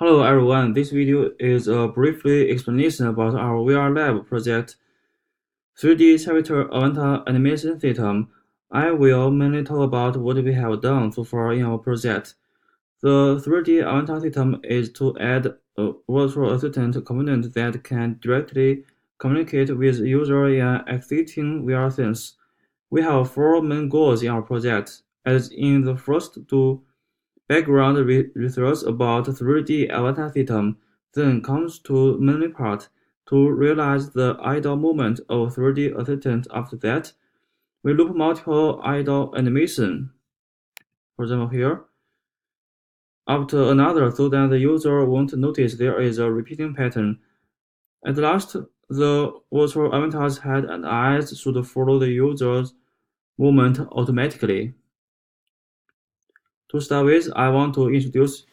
Hello everyone, this video is a briefly explanation about our VR Lab project 3D character avatar animation system. I will mainly talk about what we have done so far in our project. The 3D avatar system is to add a virtual assistant component that can directly communicate with user in existing VR scenes. We have four main goals in our project. As in the first, do background research about 3D avatar system, then comes to main part to realize the idle movement of 3D assistant. After that, we loop multiple idle animation. For example, here, after another, so that the user won't notice there is a repeating pattern. At last, the virtual avatar's head and eyes should follow the user's movement automatically. To start with, I want to introduce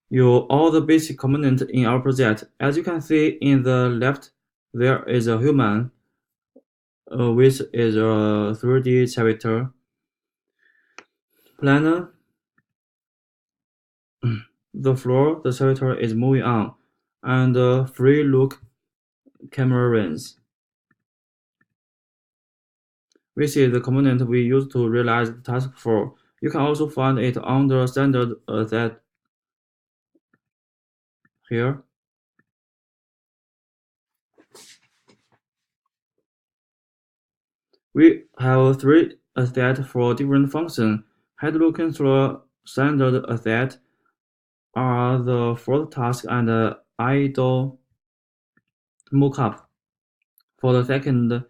you all the basic components in our project. As you can see in the left, there is a human, which is a 3D character. Planner, the floor the character is moving on, and free look camera lens, which is the component we use to realize the task flow. You can also find it under standard asset here. We have three assets for different functions. Head look controller standard asset are the first task and idle mockup for the second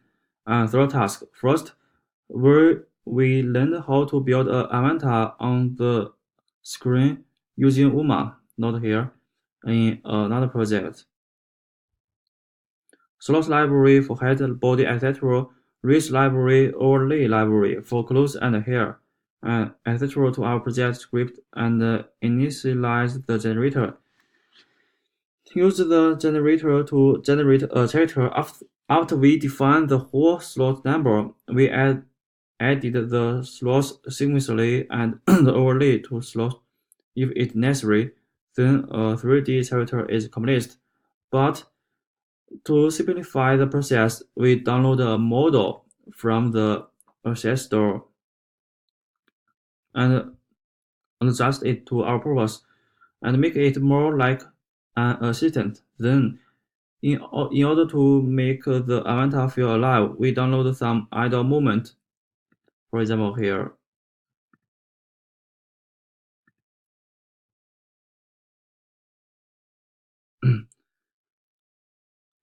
and third task. First, we learned how to build an avatar on the screen using UMA, not here, in another project. Source library for head, body, etc. Reach library, overlay library for clothes and hair, etc. to our project script and initialize the generator. Use the generator to generate a character. After we define the whole slot number, we added the slots sequentially and the overlay to slots if it's necessary. Then a 3D character is completed. But to simplify the process, we download a model from the asset store and adjust it to our purpose and make it more like an assistant. Then, in order to make the avatar feel alive, we download some idle movement. For example, here.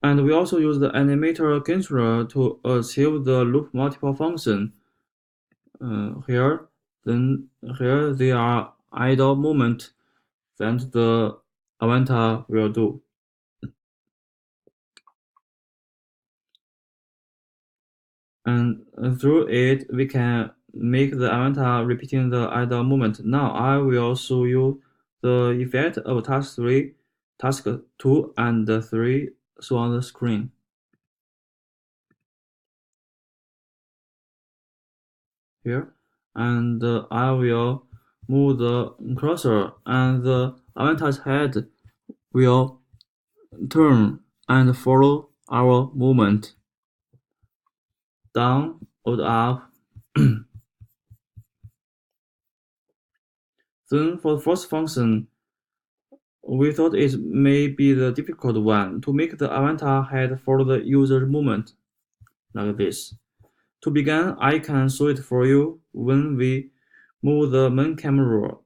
And we also use the animator controller to achieve the loop multiple function. Here, then here they are idle movement that the avatar will do. And through it, we can make the avatar repeating the idle movement. Now I will show you the effect of task 3, task 2, and 3 shown on the screen. Here, and I will move the cursor, and the avatar's head will turn and follow our movement down or up. Then for the first function, we thought it may be the difficult one to make the avatar head follow the user movement, like this. To begin, I can show it for you. When we move the main camera,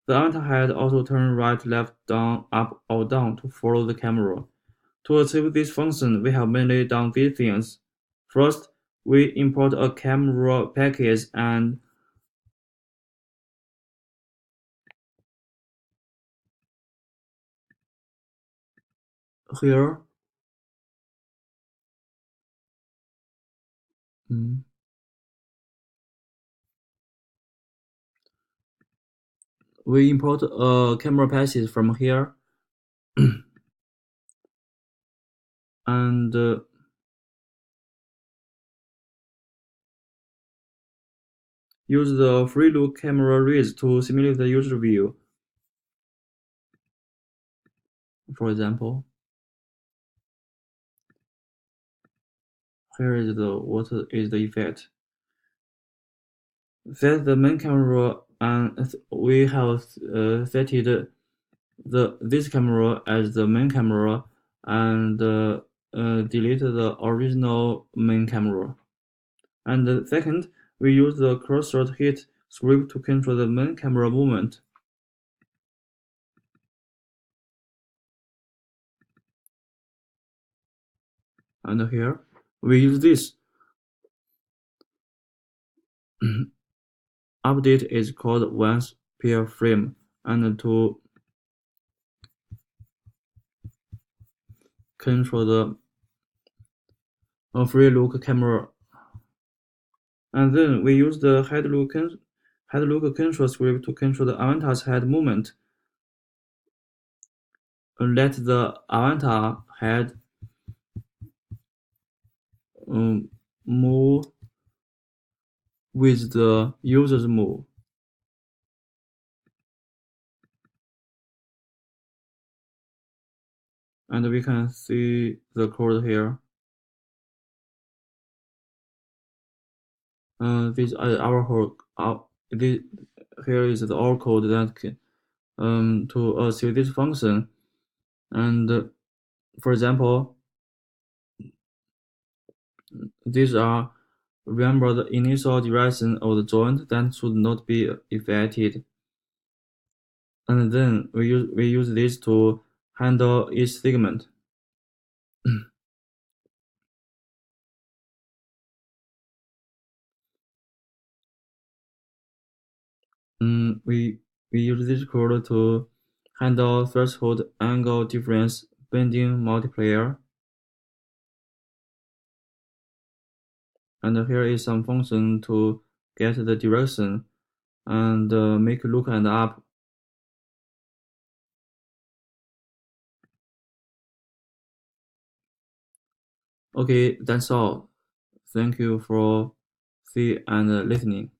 the avatar head also turns right, left, down, up, or down to follow the camera. To achieve this function, we have mainly done these things. First, we import a camera package and here we import a camera package from here and use the free look camera rays to simulate the user view. For example, here is the what is the effect. Set the main camera, and we have setted this camera as the main camera, and delete the original main camera. And second, we use the cursor hit script to control the main camera movement. And here we use this. Update is called once per frame, and to control the free look camera. And then we use the head look control script to control the avatar's head movement. Let the avatar head move with the user's move. And we can see the code here. This is our whole. Here is our code that can, to achieve this function. And for example, these are remember the initial direction of the joint that should not be affected. And then we use this to handle each segment. We use this code to handle threshold, angle difference, bending multiplier. And here is some function to get the direction and make look and up. Okay, that's all. Thank you for see and listening.